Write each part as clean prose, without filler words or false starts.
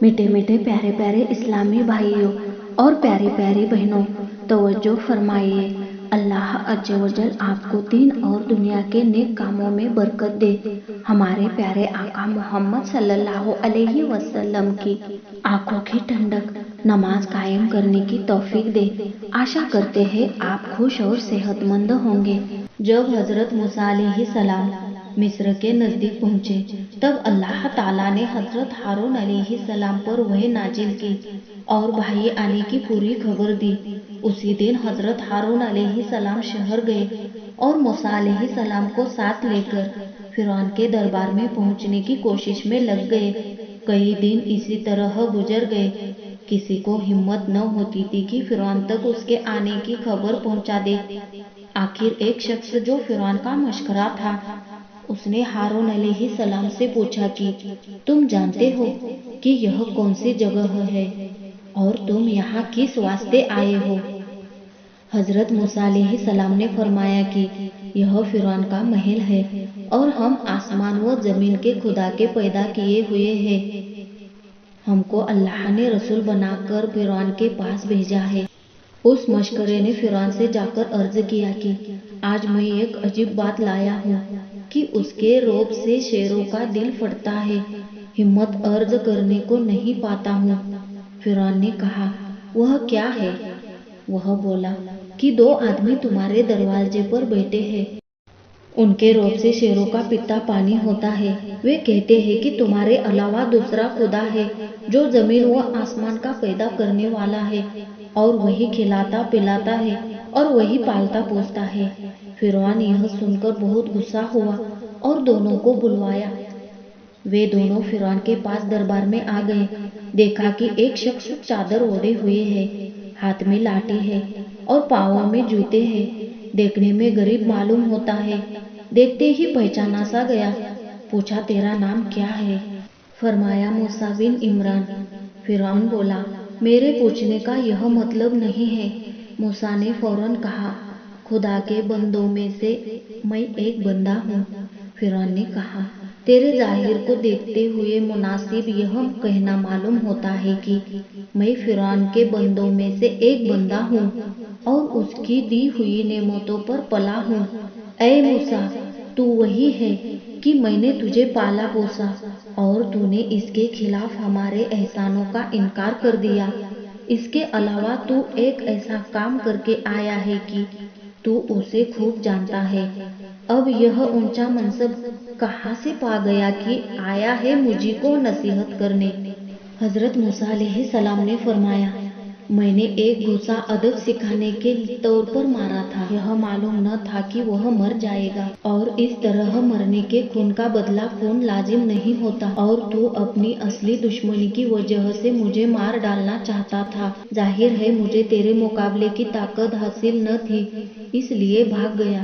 میٹھے میٹھے پیارے پیارے اسلامی بھائیوں اور پیاری پیاری بہنوں، توجہ فرمائیے۔ اللہ عز و جل آپ کو دین اور دنیا کے نیک کاموں میں برکت دے۔ ہمارے پیارے آقا محمد صلی اللہ علیہ وسلم کی آنکھوں کی ٹھنڈک نماز قائم کرنے کی توفیق دے۔ آشا کرتے ہیں آپ خوش اور صحت مند ہوں گے۔ جب حضرت موسیٰ علیہ السلام مصر کے نزدیک پہنچے، تب اللہ تعالیٰ نے حضرت ہارون علیہ السلام پر وحی نازل کی اور بھائی علی کی پوری خبر دی۔ اسی دن حضرت ہارون علیہ السلام شہر گئے اور موسیٰ علیہ السلام کو ساتھ لے کر فرعون کے دربار میں پہنچنے کی کوشش میں لگ گئے۔ کئی دن اسی طرح گزر گئے، کسی کو ہمت نہ ہوتی تھی کہ فرعون تک اس کے آنے کی خبر پہنچا دے۔ آخر ایک شخص جو فرعون کا مشکرہ تھا، اس نے ہارون علیہ السلام سے پوچھا کہ تم جانتے ہو کہ یہ کون سی جگہ ہے اور تم یہاں کس واسطے آئے ہو؟ حضرت موسیٰ علیہ السلام نے فرمایا کہ یہ فرعون کا محل ہے اور ہم آسمان و زمین کے خدا کے پیدا کیے ہوئے ہیں۔ ہم کو اللہ نے رسول بنا کر فرعون کے پاس بھیجا ہے۔ اس مشکرے نے فرعون سے جا کر عرض کیا کہ آج میں ایک عجیب بات لایا ہوں کہ اس کے رعب سے شیروں کا دل پھٹتا ہے، ہمت عرض کرنے کو نہیں پاتا ہوں۔ فرعون نے کہا، وہ کیا ہے؟ وہ بولا کہ 2 آدمی تمہارے دروازے پر بیٹھے ہیں، ان کے رعب سے شیروں کا پیتا پانی ہوتا ہے۔ وہ کہتے ہیں کہ تمہارے علاوہ دوسرا خدا ہے جو زمین و آسمان کا پیدا کرنے والا ہے، اور وہی کھلاتا پلاتا ہے اور وہی پالتا پوستا ہے۔ فرعون یہ سن کر بہت غصہ ہوا اور دونوں کو بلوایا۔ وہ دونوں فرعون کے پاس دربار میں آ گئے۔ دیکھا کہ ایک شخص چادر اوڑھے ہوئے ہے، ہاتھ میں لاٹھی ہے اور پاؤں میں جوتے ہیں، دیکھنے میں غریب معلوم ہوتا ہے۔ دیکھتے ہی پہچانا سا گیا۔ پوچھا، تیرا نام کیا ہے؟ فرمایا، موسیٰ بن عمران۔ فرعون بولا، میرے پوچھنے کا یہ مطلب نہیں ہے۔ موسیٰ نے فوراً کہا، خدا کے بندوں میں سے میں ایک بندہ ہوں۔ فرعون نے کہا، تیرے ظاہر کو دیکھتے ہوئے مناسب یہ کہنا معلوم ہوتا ہے کہ میں فرعون کے بندوں میں سے ایک بندہ ہوں اور اس کی دی ہوئی نعمتوں پر پلا ہوں۔ اے موسیٰ، تو وہی ہے کہ میں نے تجھے پالا پوسا اور تو نے اس کے خلاف ہمارے احسانوں کا انکار کر دیا۔ اس کے علاوہ تو ایک ایسا کام کر کے آیا ہے کہ تو اسے خوب جانتا ہے۔ اب یہ اونچا منصب کہاں سے پا گیا کہ آیا ہے مجھے کو نصیحت کرنے؟ حضرت موسیٰ علیہ السلام نے فرمایا، میں نے ایک گھوسا ادب سکھانے کے طور پر مارا تھا۔ یہ معلوم نہ تھا کہ وہ مر جائے گا، اور اس طرح مرنے کے خون کا بدلہ خون لازم نہیں ہوتا، اور تو اپنی اصلی دشمنی کی وجہ سے مجھے مار ڈالنا چاہتا تھا۔ ظاہر ہے مجھے تیرے مقابلے کی طاقت حاصل نہ تھی، اس لیے بھاگ گیا،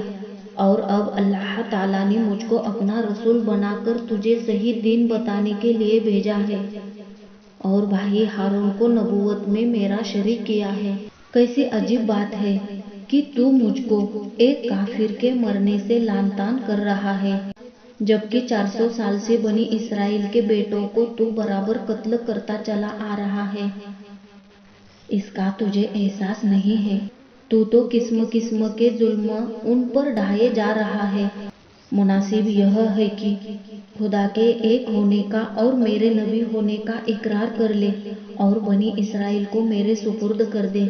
اور اب اللہ تعالیٰ نے مجھ کو اپنا رسول بنا کر تجھے صحیح دین بتانے کے لیے بھیجا ہے، اور بھائی ہارون کو نبوت میں میرا شریک کیا ہے۔ کیسی عجیب بات ہے کہ تو مجھ کو ایک کافر کے مرنے سے لعن طعن کر رہا ہے، جبکہ 400 سال سے بنی اسرائیل کے بیٹوں کو تو برابر قتل کرتا چلا آ رہا ہے۔ اس کا تجھے احساس نہیں ہے؟ تو قسم قسم کے ظلم ان پر ڈھائے جا رہا ہے۔ مناسب یہ ہے کہ خدا کے ایک ہونے کا اور میرے نبی ہونے کا اقرار کر لے اور بنی اسرائیل کو میرے سپرد کر دے۔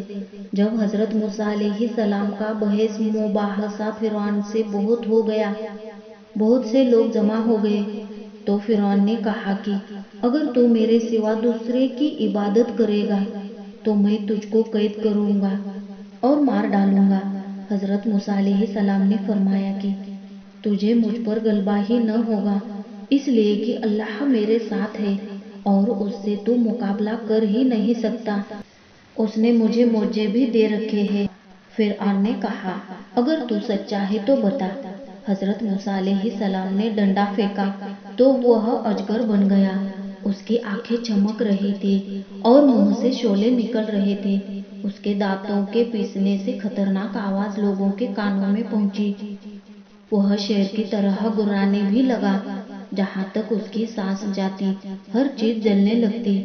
جب حضرت موسیٰ علیہ السلام کا بحث مباحثہ فرعون سے بہت ہو گیا، بہت سے لوگ جمع ہو گئے، تو فرعون نے کہا کہ اگر تو میرے سوا دوسرے کی عبادت کرے گا تو میں تجھ کو قید کروں گا اور مار ڈالوں گا۔ حضرت موسیٰ علیہ السلام نے فرمایا کہ تجھے مجھ پر غلبہ ہی نہ ہوگا، اس لیے کہ اللہ میرے ساتھ ہے اور اس سے تو مقابلہ کر ہی نہیں سکتا۔ اس نے مجھے معجزے بھی دے رکھے ہیں۔ فرعون نے کہا، اگر تو سچا ہے تو بتا۔ حضرت موسیٰ علیہ السلام نے ڈنڈا پھینکا تو وہ اجگر بن گیا۔ اس کی آنکھیں چمک رہی تھی اور منہ سے شعلے نکل رہے تھے۔ اس کے دانتوں کے پیسنے سے خطرناک آواز لوگوں کے کانوں میں پہنچی۔ وہ شیر کی طرح گرانے بھی لگا۔ جہاں تک اس کی سانس جاتی ہر چیز جلنے لگتی۔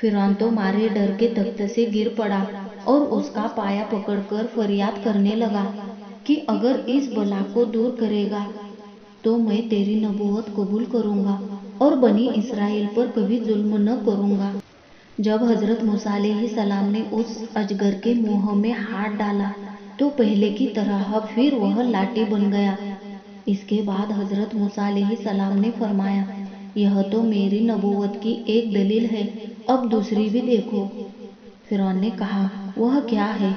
فرعون تو مارے ڈر کے تخت سے گر پڑا اور اس کا پایا پکڑ کر فریاد کرنے لگا کہ اگر اس بلا کو دور کرے گا تو میں تیری نبوت قبول کروں گا اور بنی اسرائیل پر کبھی ظلم نہ کروں گا۔ جب حضرت موسیٰ علیہ السلام نے اس اجگر کے منہ میں ہاتھ ڈالا تو پہلے کی طرح پھر وہ لاٹھی بن گیا۔ اس کے بعد حضرت موسیٰ علیہ السلام نے فرمایا، یہ تو میری نبوت کی ایک دلیل ہے، اب دوسری بھی دیکھو۔ فرعون نے کہا، وہ کیا ہے؟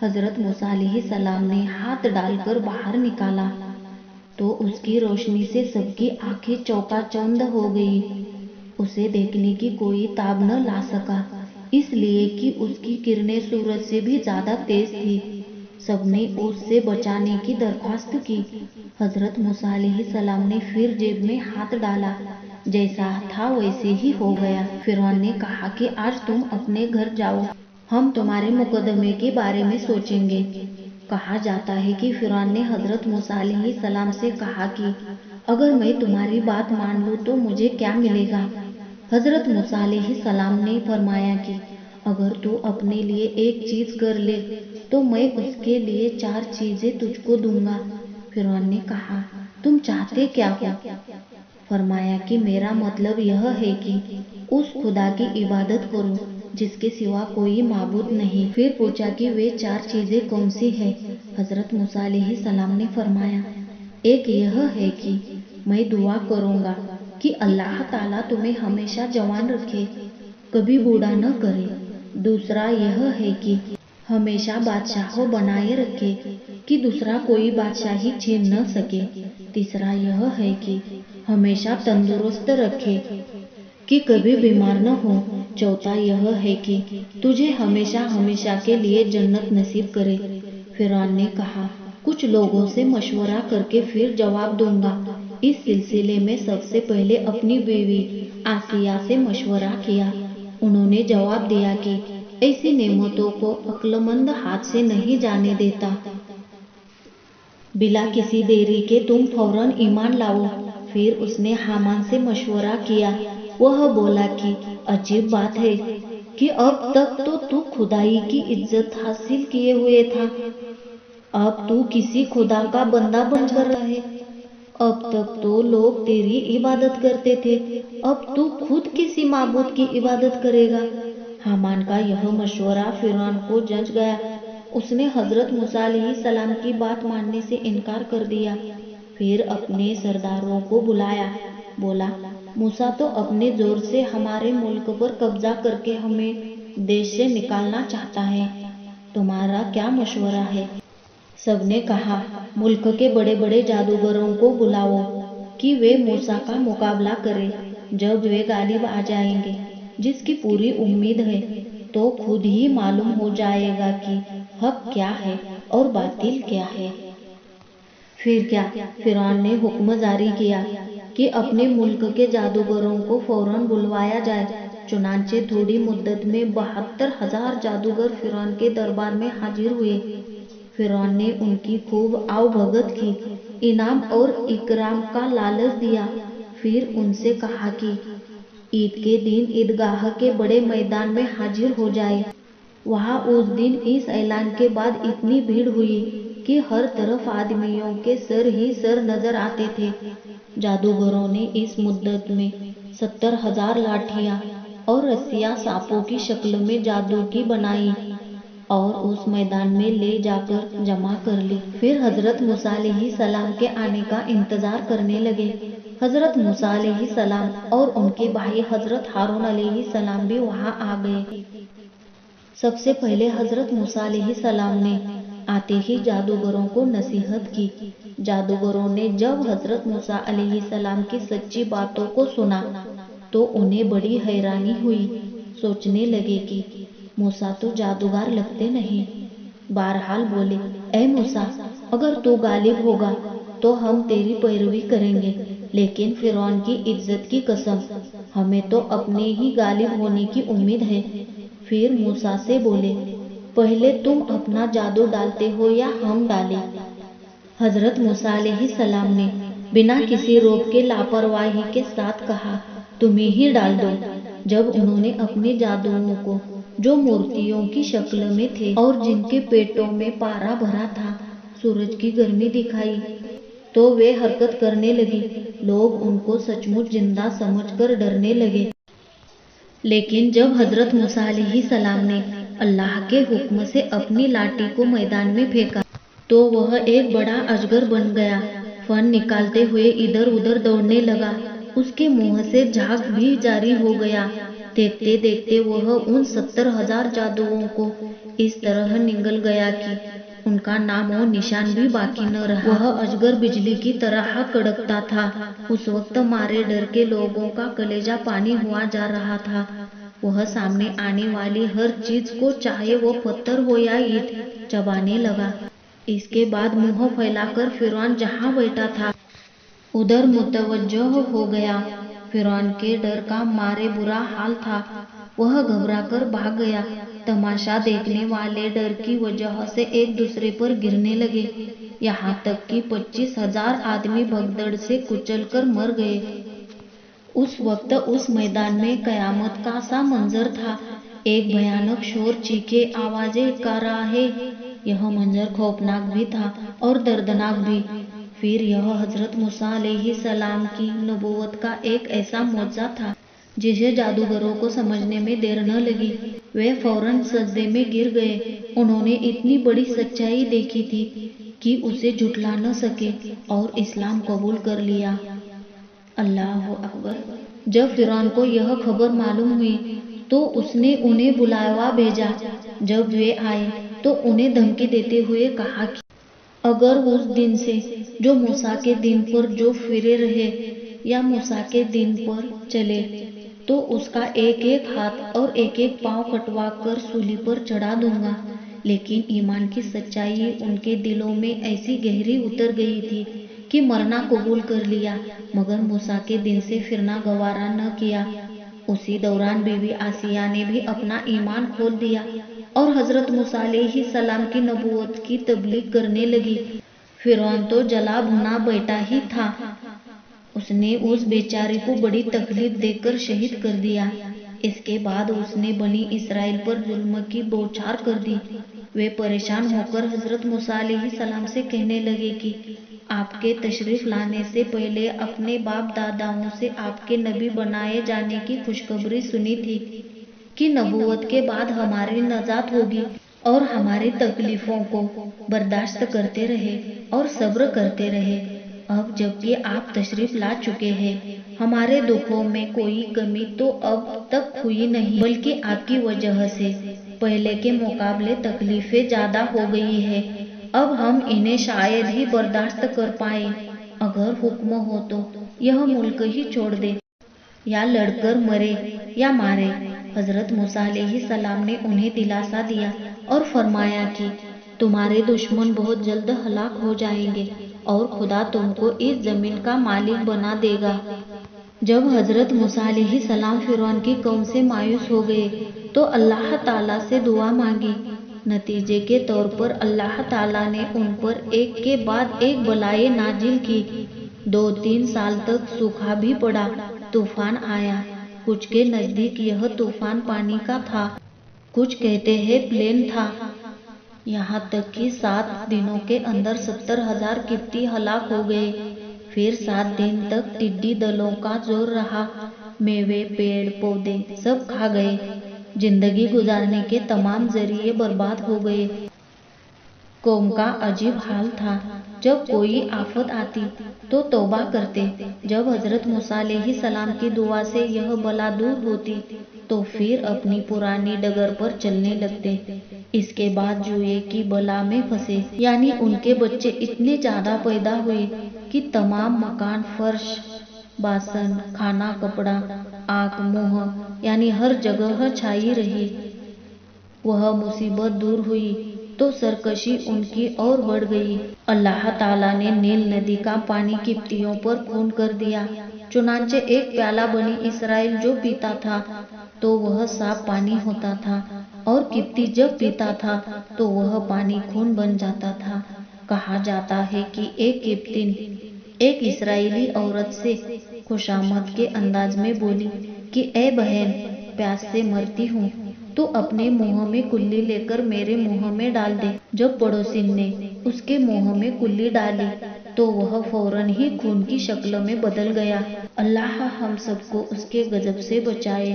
حضرت موسیٰ علیہ السلام نے ہاتھ ڈال کر باہر نکالا تو اس کی روشنی سے سب کی آنکھیں چوکا چوند ہو گئی۔ اسے دیکھنے کی کوئی تاب نہ لا سکا، اس لیے کہ اس کی کرنیں سورج سے بھی زیادہ تیز تھی۔ سب نے اس سے بچانے کی درخواست کی۔ حضرت موسیٰ علیہ السلام نے پھر جیب میں ہاتھ ڈالا، جیسا تھا ویسے ہی ہو گیا۔ فرعون نے کہا کہ آج تم اپنے گھر جاؤ، ہم تمہارے مقدمے کے بارے میں سوچیں گے۔ کہا جاتا ہے کہ فرعون نے حضرت موسیٰ علیہ السلام سے کہا کہ اگر میں تمہاری بات مان لوں تو مجھے کیا ملے گا؟ حضرت موسیٰ علیہ السلام نے فرمایا کہ اگر تو اپنے لیے ایک چیز کر لے تو میں اس کے لیے 4 چیزیں تجھ کو دوں گا۔ فرعون نے کہا، تم چاہتے کیا ہو؟ فرمایا کہ میرا مطلب یہ ہے کہ اس خدا کی عبادت کرو جس کے سوا کوئی معبود نہیں۔ پھر پوچھا کہ وہ 4 چیزیں کون سی ہیں؟ حضرت موسیٰ علیہ السلام نے فرمایا، ایک یہ ہے کہ میں دعا کروں گا کہ اللہ تعالیٰ تمہیں ہمیشہ جوان رکھے، کبھی بوڑھا نہ کرے۔ دوسرا یہ ہے کہ ہمیشہ بادشاہوں بنائے رکھے کہ دوسرا کوئی بادشاہی چھین نہ سکے۔ تیسرا یہ ہے کہ ہمیشہ تندرست رکھے کہ کبھی بیمار نہ ہو۔ چوتھا یہ ہے کہ تجھے ہمیشہ ہمیشہ کے لیے جنت نصیب کرے۔ فرعون نے کہا، کچھ لوگوں سے مشورہ کر کے پھر جواب دوں گا۔ اس سلسلے میں سب سے پہلے اپنی بیوی آسیہ سے مشورہ کیا۔ انہوں نے جواب دیا کہ ایسی نعمتوں کو عقل مند ہاتھ سے نہیں جانے دیتا۔ بلا کسی دیری کے تم فوراً ایمان لاؤ۔ پھر اس نے حامان سے مشورہ کیا۔ وہ بولا کہ عجیب بات ہے کہ اب تک تو خدائی کی عزت حاصل کیے ہوئے تھا، اب تو کسی خدا کا بندہ بن کر رہا ہے۔ اب تک تو لوگ تیری عبادت کرتے تھے، اب تو خود کسی معبود کی عبادت کرے گا۔ حامان کا یہ مشورہ فرعون کو جچ گیا۔ اس نے حضرت موسیٰ علیہ السلام کی بات ماننے سے انکار کر دیا۔ پھر اپنے سرداروں کو بلایا، بولا، موسیٰ تو اپنے زور سے ہمارے ملک پر قبضہ کر کے ہمیں دیش سے نکالنا چاہتا ہے، تمہارا کیا مشورہ ہے؟ سب نے کہا، ملک کے بڑے بڑے جادوگروں کو بلاؤ کہ وہ موسیٰ کا مقابلہ کریں۔ جب وہ غالب آ جائیں گے، جس کی پوری امید ہے، تو خود ہی معلوم ہو جائے گا کہ حق کیا ہے اور باطل کیا ہے۔ پھر کیا؟ فرعون نے حکم جاری کیا کہ اپنے ملک کے جادوگروں کو فوراً بلوایا جائے۔ چنانچہ تھوڑی مدت میں 72,000 جادوگر فرعون کے دربار میں حاضر ہوئے۔ فرعون نے ان کی خوب آؤ بھگت کی، انعام اور اکرام کا لالچ دیا۔ پھر ان سے کہا کہ عید کے دن عیدگاہ کے بڑے میدان میں حاضر ہو جائے۔ وہاں اس دن اس اعلان کے بعد اتنی بھیڑ ہوئی کہ ہر طرف آدمیوں کے سر ہی سر نظر آتے تھے۔ جادوگروں نے اس مدت میں 70,000 لاٹھیاں اور رسیاں سانپوں کی شکل میں جادو کی بنائی اور اس میدان میں لے جا کر جمع کر لی۔ پھر حضرت موسیٰ علیہ السلام کے آنے کا انتظار کرنے لگے۔ حضرت موسیٰ علیہ السلام اور ان کے بھائی حضرت ہارون علیہ السلام بھی وہاں آ گئے۔ سب سے پہلے حضرت موسیٰ علیہ السلام نے آتے ہی جادوگروں کو نصیحت کی۔ جادوگروں نے جب حضرت موسیٰ علیہ السلام کی سچی باتوں کو سنا تو انہیں بڑی حیرانی ہوئی۔ سوچنے لگے کہ موسیٰ تو جادوگر لگتے نہیں۔ بہرحال بولے، اے موسیٰ، اگر تو غالب ہوگا تو ہم تیری پیروی کریں گے، لیکن فرعون کی عزت کی قسم، ہمیں تو اپنے ہی غالب ہونے کی امید ہے۔ پھر موسیٰ سے بولے، پہلے تم اپنا جادو ڈالتے ہو یا ہم ڈالیں؟ حضرت موسیٰ علیہ السلام نے بنا کسی روک کے لاپرواہی کے ساتھ کہا، تم ہی ڈال دو۔ جب انہوں نے اپنے جادوؤں کو، جو مورتیوں کی شکل میں تھے اور جن کے پیٹوں میں پارا بھرا تھا، سورج کی گرمی دکھائی تو وہ حرکت کرنے لگی۔ لوگ ان کو سچ مچ زندہ سمجھ کر ڈرنے لگے۔ لیکن جب حضرت موسیٰ علیہ السلام نے اللہ کے حکم سے اپنی لاٹھی کو میدان میں پھینکا تو وہ ایک بڑا اجگر بن گیا۔ فن نکالتے ہوئے ادھر ادھر دوڑنے لگا۔ اس کے منہ سے جھاگ بھی جاری ہو گیا۔ دیکھتے دیکھتے وہ ان 70,000 جادوؤں کو اس طرح نگل گیا کہ ان کا نام و نشان بھی باقی نہ رہا۔ وہ اجگر بجلی کی طرح کڑکتا تھا۔ اس وقت مارے ڈر کے لوگوں کا کلیجہ پانی ہوا جا رہا تھا۔ وہ سامنے آنے والی ہر چیز کو، چاہے وہ پتھر ہو یا اینٹ، چبانے لگا۔ اس کے بعد منہ پھیلا کر فرعون جہاں بیٹھا تھا ادھر متوجہ ہو گیا۔ فرعون کے ڈر کا مارے برا حال تھا۔ وہ گھبرا کر بھاگ گیا۔ تماشا دیکھنے والے ڈر کی وجہ سے ایک دوسرے پر گرنے لگے، یہاں تک کہ 25,000 آدمی بھگدڑ سے کچل کر مر گئے۔ اس وقت اس میدان میں قیامت کا سا منظر تھا۔ ایک بھیانک شور، چیخیں، آوازیں کا رہا ہے۔ یہ منظر خوفناک بھی تھا اور دردناک بھی۔ پھر یہ حضرت موسیٰ علیہ السلام کی نبوت کا ایک ایسا معجزہ تھا جسے جادوگروں کو سمجھنے میں دیر نہ لگی۔ وہ فوراً سجدے میں گر گئے۔ انہوں نے اتنی بڑی سچائی دیکھی تھی کہ اسے جھٹلا نہ سکے اور اسلام قبول کر لیا۔ اللہ اکبر۔ جب فرعون کو یہ خبر معلوم ہوئی تو اس نے انہیں بلاوا بھیجا۔ جب وہ آئے تو انہیں دھمکی دیتے ہوئے کہا کہ اگر اس دن سے جو موسیٰ کے دن پر جو پھرے رہے یا موسیٰ کے دن پر چلے تو اس کا ایک ایک ہاتھ اور ایک ایک پاؤں کٹوا کر سولی پر چڑھا دوں گا۔ لیکن ایمان کی سچائی ان کے دلوں میں ایسی گہری اتر گئی تھی کہ مرنا قبول کر لیا، مگر موسیٰ کے دن سے پھرنا گوارا نہ کیا۔ اسی دوران بی بی آسیہ نے بھی اپنا ایمان کھول دیا اور حضرت موسیٰ علیہ السلام کی نبوت کی تبلیغ کرنے لگی۔ فرعون تو جلا بھنا بیٹھا ہی تھا۔ اس نے اس بیچاری کو بڑی تکلیف دے کر شہید کر دیا۔ اس کے بعد اس نے بنی اسرائیل پر ظلم کی بوچھار کر دی۔ وہ پریشان ہو کر حضرت موسیٰ علیہ السلام سے کہنے لگے کہ آپ کے تشریف لانے سے پہلے اپنے باپ داداؤں سے آپ کے نبی بنائے جانے کی خوشخبری سنی تھی کہ نبوت کے بعد ہماری نجات ہوگی، اور ہماری تکلیفوں کو برداشت کرتے رہے اور صبر کرتے رہے۔ اب جبکہ آپ تشریف لا چکے ہیں، ہمارے دکھوں میں کوئی کمی تو اب تک ہوئی نہیں، بلکہ آپ کی وجہ سے پہلے کے مقابلے تکلیفیں زیادہ ہو گئی ہیں۔ اب ہم انہیں شاید ہی برداشت کر پائیں۔ اگر حکم ہو تو یہ ملک ہی چھوڑ دیں، یا لڑ کر مرے یا مارے۔ حضرت موسیٰ علیہ السلام نے انہیں دلاسا دیا اور فرمایا کہ تمہارے دشمن بہت جلد ہلاک ہو جائیں گے اور خدا تم کو اس زمین کا مالک بنا دے گا۔ جب حضرت موسیٰ علیہ السلام فرعون کی قوم سے مایوس ہو گئے تو اللہ تعالیٰ سے دعا مانگی۔ نتیجے کے طور پر اللہ تعالیٰ نے ان پر ایک کے بعد ایک بلائیں نازل کی۔ 2-3 سال تک سوکھا بھی پڑا، طوفان آیا۔ کچھ کے نزدیک یہ طوفان پانی کا تھا، کچھ کہتے ہیں پلین تھا۔ یہاں تک کہ 7 دنوں کے اندر 70,000 قبطی ہلاک ہو گئے۔ پھر 7 دن تک ٹڈی دلوں کا زور رہا۔ میوے، پیڑ پودے سب کھا گئے۔ زندگی گزارنے کے تمام ذریعے برباد ہو گئے۔ قوم کا عجیب حال تھا۔ جب کوئی آفت آتی تو توبہ کرتے، جب حضرت موسیٰ علیہ السلام کی دعا سے یہ بلا دور ہوتی تو پھر اپنی پرانی ڈگر پر چلنے لگتے۔ اس کے بعد جوئے کی بلا میں پھنسے، یعنی ان کے بچے اتنے زیادہ پیدا ہوئے کہ تمام مکان، فرش، باسن، کھانا، کپڑا، آنکھ، منہ، یعنی ہر جگہ چھائی رہی۔ وہ مصیبت دور ہوئی تو سرکشی ان کی اور بڑھ گئی۔ اللہ تعالیٰ نے نیل ندی کا پانی قبطیوں پر خون کر دیا، چنانچہ ایک پیالہ بنی اسرائیل جو پیتا تھا تو وہ صاف پانی ہوتا تھا، اور قبطی جب پیتا تھا تو وہ پانی خون بن جاتا تھا۔ کہا جاتا ہے کہ ایک قبطی ایک اسرائیلی عورت سے خوشامد کے انداز میں بولی کہ اے بہن، پیاس سے مرتی ہوں تو اپنے منہ میں کلی لے کر میرے منہ میں ڈال دے۔ جب پڑوسن نے اس کے منہ میں کلی ڈالی تو وہ فوراً ہی خون کی شکل میں بدل گیا۔ اللہ ہم سب کو اس کے غضب سے بچائے۔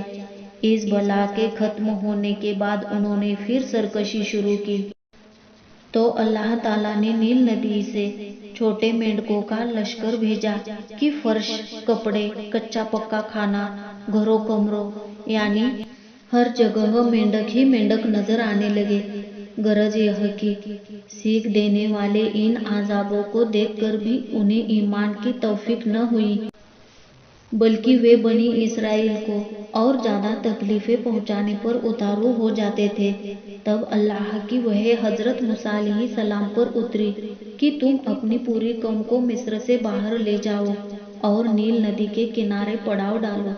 اس بلا کے ختم ہونے کے بعد انہوں نے پھر سرکشی شروع کی۔ تو اللہ تعالیٰ نے نیل ندی سے چھوٹے مینڈکوں کا لشکر بھیجا کہ فرش، کپڑے، کچا پکا کھانا، گھروں کمروں یعنی ہر جگہ مینڈک ہی مینڈک نظر آنے لگے۔ غرض یہ کہ سیکھ دینے والے ان عذابوں کو دیکھ کر بھی انہیں ایمان کی توفیق نہ ہوئی، بلکہ وہ بنی اسرائیل کو اور زیادہ تکلیفیں پہنچانے پر اتارو ہو جاتے تھے۔ تب اللہ کی وحی حضرت موسیٰ علیہ السلام پر اتری کہ تم اپنی پوری قوم کو مصر سے باہر لے جاؤ اور نیل ندی کے کنارے پڑاؤ ڈالو۔